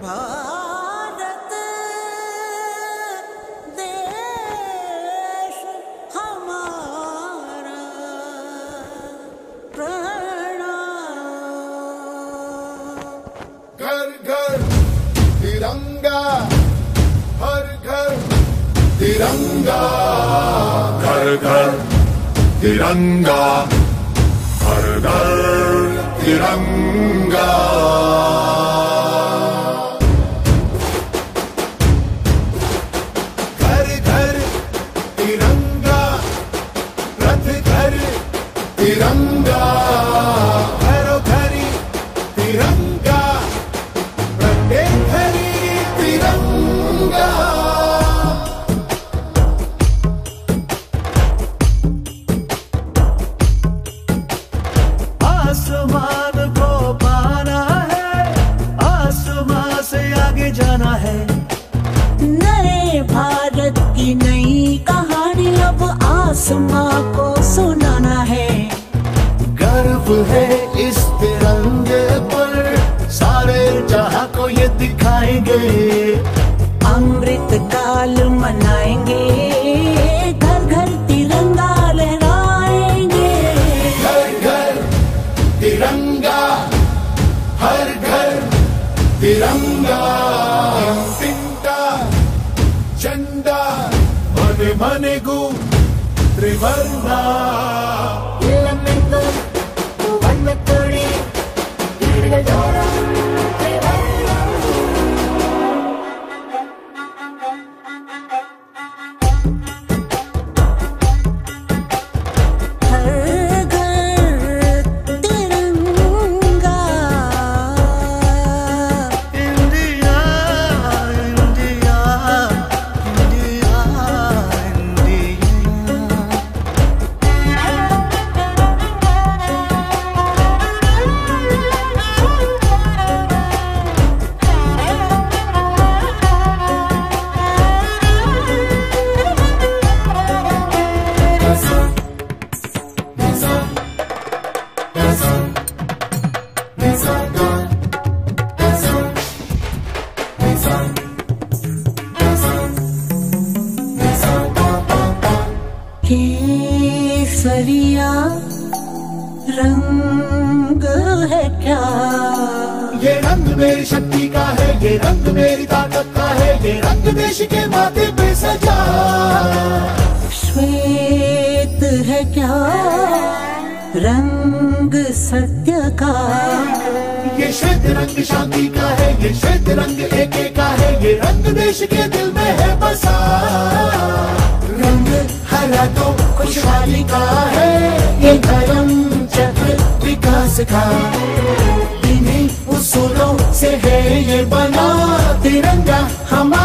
भारत देश हमारा प्रणाम। घर घर तिरंगा, हर घर तिरंगा, घर घर तिरंगा, हर घर तिरंगा। घर घर तिरंगा, रथ घर तिरंगा, घरो घरी तिरंगा, प्रत्येक घरी तिरंगा। आसमान को पाना है, आसमान से आगे जाना है। नए भारत की नई कहानी अब आसमां को सुनाना है। गर्व है इस तिरंगे पर, सारे जहां को ये दिखाएंगे। अमृत काल मनाएंगे, घर घर तिरंगा लहराएंगे। घर घर तिरंगा, हर घर तिरंगा। तिंटा झंडा मने मने गु त्रिवर्णा। केसरिया रंग है क्या? ये रंग मेरी शक्ति का है, ये रंग मेरी ताकत का है, ये रंग देश के माथे पे सजा। श्वेत है क्या रंग सत्य का? ये श्वेत रंग शांति का है, ये श्वेत रंग एके का है, ये रंग देश के दिल में है बसा। रंग हरा तो खुशहाली का है, ये धर्म चक्र विकास का। इन्हीं उसूलों से है ये बना तिरंगा हमारा।